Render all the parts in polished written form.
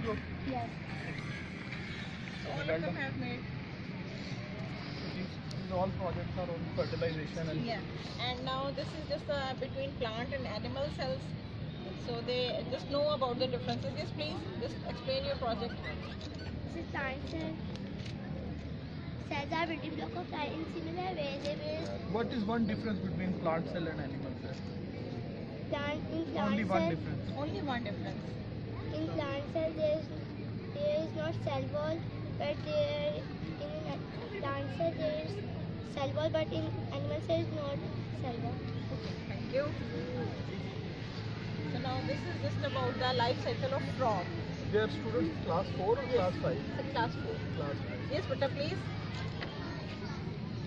group? Yes. So all of them have made. These all projects are on fertilization and And now this is just between plant and animal cells. So they just know about the differences. Yes, please, just explain your project. This is plant cell. Cells are building block of life in similar ways. what is one difference between plant cell and animal cell? Only one Cell, difference. Only one difference. in plant cell there is not cell wall, but there in plant cell there is cell wall, but in animal cell is not cell wall. Thank you. So now this is just about the life cycle of frog. They are students class 4 or class 5? It's a class 4. Class 5. Yes, Butta, please.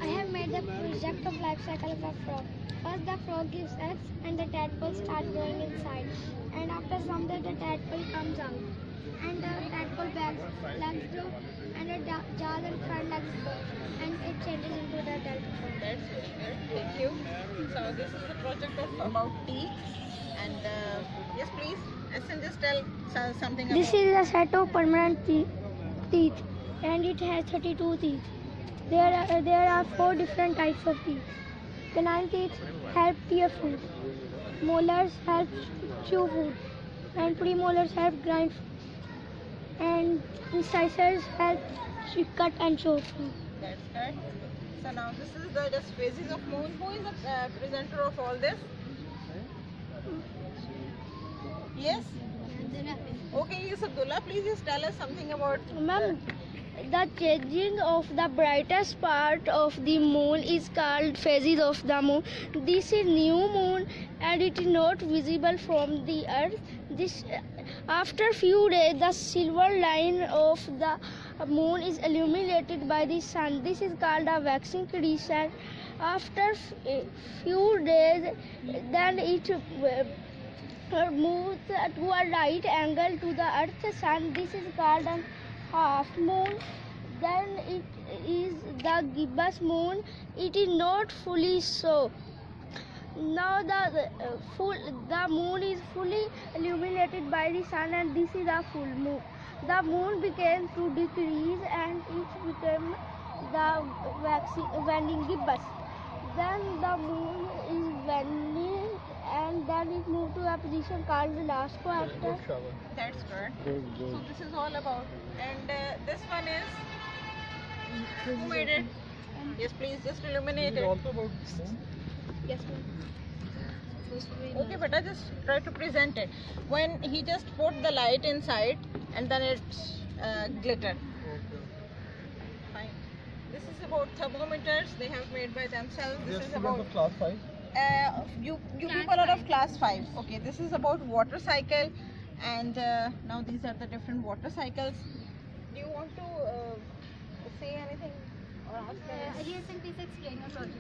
I have made the project of life cycle of a frog. First the frog gives eggs and the tadpoles start growing inside. And after some time the tadpole comes out. And the tadpole legs grow and the jaws and front legs grow. And it changes into the tadpole. That's very good. Thank you. So this is the project of about teeth. And yes, please. Asan, just tell something about. This is a set of permanent teeth and it has 32 teeth. There are 4 different types of teeth. Canine teeth help tear food. Molars help chew food. And premolars help grind food. And incisors help cut and chew food. That's good. So now this is the just phases of moon. Who is the presenter of all this? Yes? Okay, yes, Abdullah, please just tell us something about. Ma'am, the changing of the brightest part of the moon is called phases of the moon. This is new moon and it is not visible from the earth. This after few days the silver line of the moon is illuminated by the sun. This is called a waxing crescent. After few days then it moves to a right angle to the earth's sun. This is called a half moon. Then it is the gibbous moon. It is not fully so. Now the moon is fully illuminated by the sun and this is a full moon. The moon began to decrease and it became the waning gibbous. Then the moon is waning and then it moved to a position called the last quarter. That's good. So this is all about. And this one is. Who made it? Yes, please just illuminate This is it. also about moon. Yes, ma'am. Okay, but I just try to present it. When he just put the light inside and then it glittered. Okay. Fine. This is about thermometers they have made by themselves. They are This is students about of class 5. you people are of class 5. Okay, this is about water cycle, and now these are the different water cycles. Do you want to say anything or ask anything? Yes, please explain your project.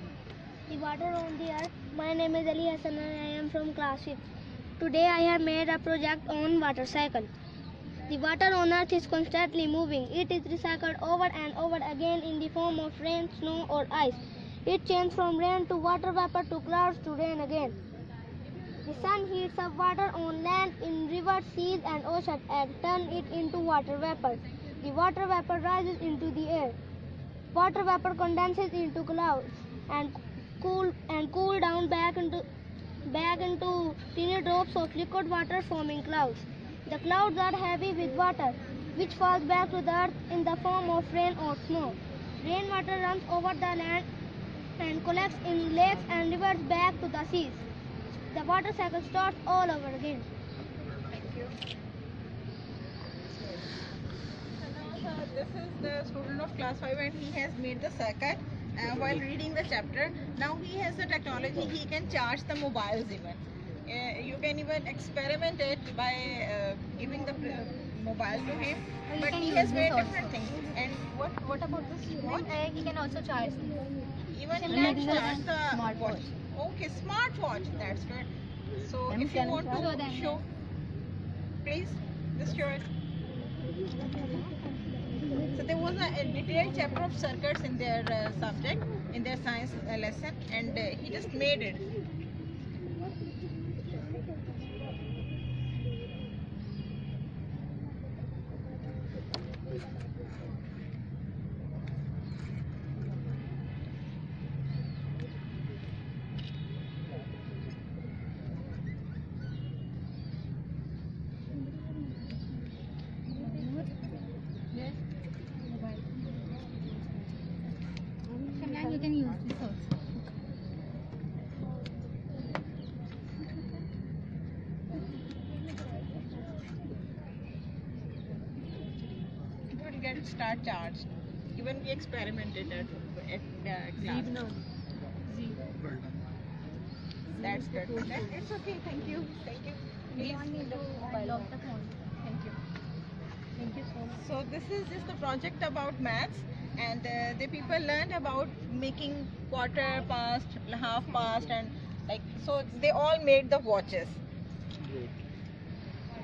The water on the earth. My name is Ali Hassan and I am from class 5. Today I have made a project on water cycle. The water on earth is constantly moving. It is recycled over and over again in the form of rain, snow or ice. It changes from rain to water vapor to clouds to rain again. The sun heats up water on land, in rivers, seas and oceans and turns it into water vapor. The water vapor rises into the air. Water vapor condenses into clouds and cool down back into tiny drops of liquid water forming clouds. The clouds are heavy with water, which falls back to the earth in the form of rain or snow. Rainwater runs over the land and collects in lakes and rivers back to the seas. The water cycle starts all over again. Thank you. So now this is the student of class 5 and he has made the circuit while reading the chapter. Now he has the technology, he can charge the mobiles even. You can even experiment it by giving the mobile to him. But he has made different things. And what about this watch? He can also charge Even he can charge the watch. Okay, smartwatch. That's good. So if you want to show, please just show it. So there was a detailed chapter of circuits in their subject, in their science lesson, and he just made it. Sometimes you can use this also. It will get start charged. Even we experimented at class. That's good. It's okay. Thank you. Thank you. Please. Thank you. Thank you so much. So this is just a project about maths, and the people learned about making quarter past, half past, and like so they all made the watches.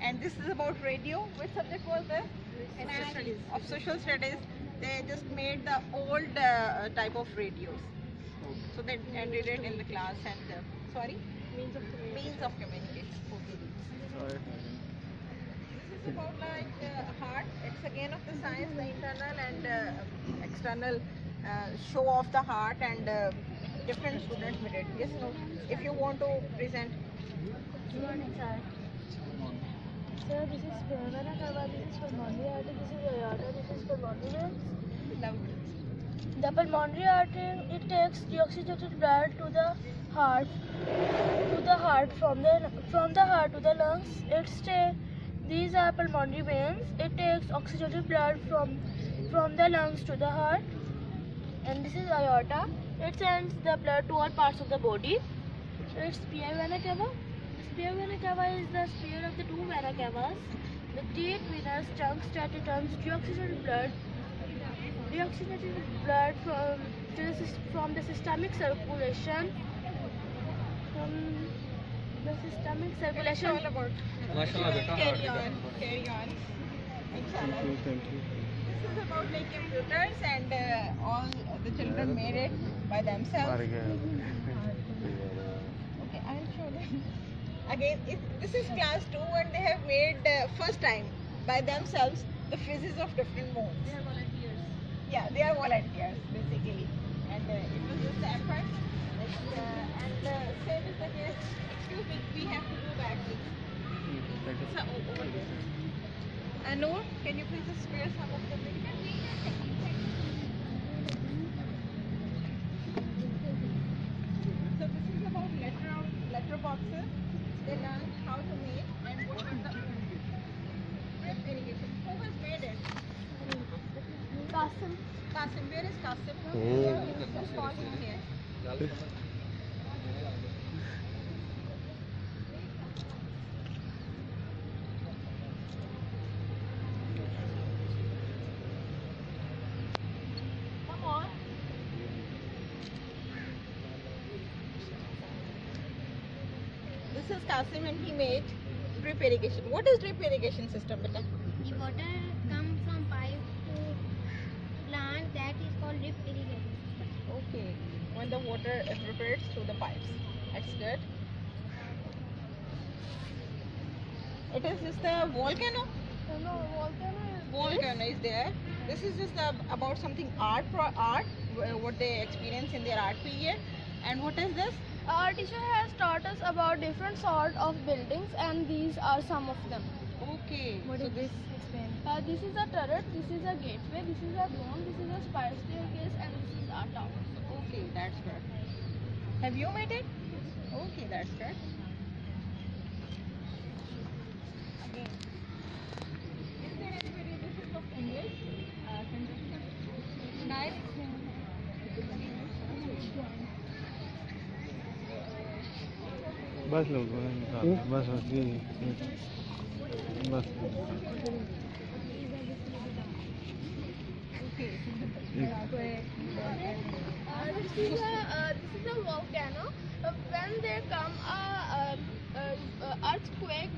And this is about radio. Which subject was this? Of social studies. They just made the old type of radios. So they did it in the class and sorry, means of communication. Okay. This is about like heart. It's again of the science, the internal and external show of the heart, and different students made it. Yes, no. If you want to present. Good morning, sir. Sir, this is Pramana Kava, this is pulmonary artery, this is aorta, this is pulmonary veins. Loud. The pulmonary artery, it takes deoxygenated blood to the heart, from the heart to the lungs. These are pulmonary veins. It takes oxygenated blood from the lungs to the heart. And this is aorta. It sends the blood to all parts of the body. It's pia vena cava. Pia vena cava is the sphere of the two vena cavas. The deep venous chunks that returns deoxygenated blood from the systemic circulation. It's all about. Carry on. Inshallah. Thank you. This is about like computers, and all the children made it by themselves. Okay, I'll show them. Again, this is class 2, and they have made first time by themselves the physics of different modes. They are volunteers. Yeah, they are volunteers basically, and it was just the effort. And same is the case. Excuse me, we have to go back. So, over there. Noor, can you please just spare some of the video? So this is about letter boxes. They learned how to make and what are the drip irrigation. Who has made it? Qasim. Qasim, where is Qasim? Just call him here. Come on. This is Qasim, and he made drip irrigation. What is drip irrigation system, beta? The water comes from pipe to plant, that is called drip irrigation. Okay. When the water evaporates through the pipes. That's good. It is just a volcano. No, Volcano is there. This is just about something art, what they experience in their art period. And what is this? Our teacher has taught us about different sort of buildings, and these are some of them. Okay. What so is this? Explain. This is a turret, this is a gateway, this is a dome, this is a spiral staircase, and this is our tower. Okay, that's good. Have you made it? Okay, that's good. Again. Is there anybody this is of English? Nice. बस लोग बस बस This is a volcano. When there come a earthquake,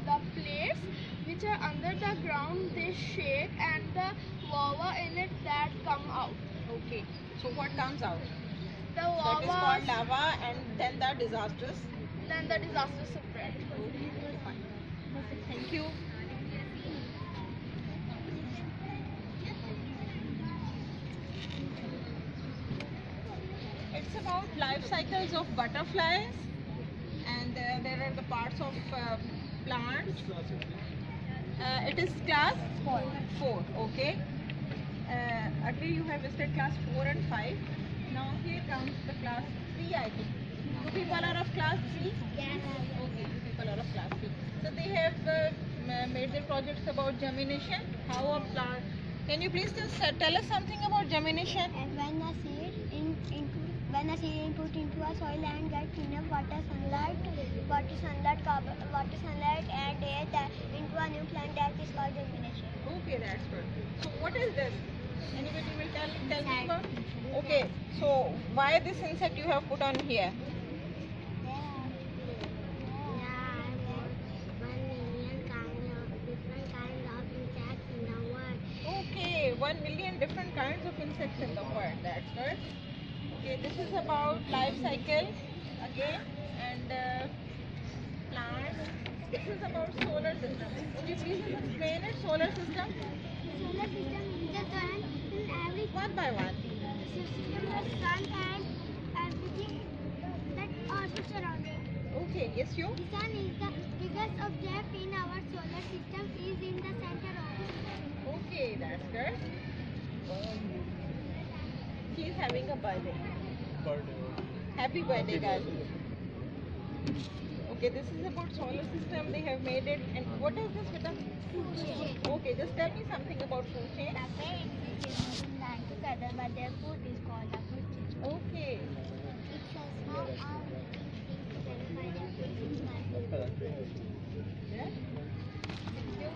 the plates which are under the ground, they shake, and the lava in it that come out. Okay. So what comes out? The That is lava, called lava, and then the disasters. then the disaster spread. Okay, fine. Thank you. about life cycles of butterflies, and there are the parts of plants. It is class 4. Okay. Earlier you have visited class 4 and 5. Now here comes the class 3, I think. Two people are of class 3? Yes. Okay, two people are of class 3. So they have made their projects about germination. How a plant. Can you please just tell us something about germination? And when a seed input into a soil and get enough water, sunlight, and air that into a new plant, that is called germination. Okay, that's good. So what is this? Anybody will tell me about? Okay, so why this insect you have put on here? Okay, 1 million different kinds of insects in the world. That's good. Okay, this is about life cycle again, and plants. This is about solar system. Would you please explain it? Solar system, Solar system is the sun in every one by one. system, the sun and everything that orbits around it. Okay, yes, you. The sun is the biggest object in our solar system, is in the center of the system. Okay, that's good. She's having a birthday. Happy birthday, girl. Okay, this is about solar system. They have made it. And what is this, Vita? Food chain. Okay, just tell me something about food chain. The parents line together, but their food is called a food chain. Okay. It shows how our things to verify their food is not good. Yeah. Thank you.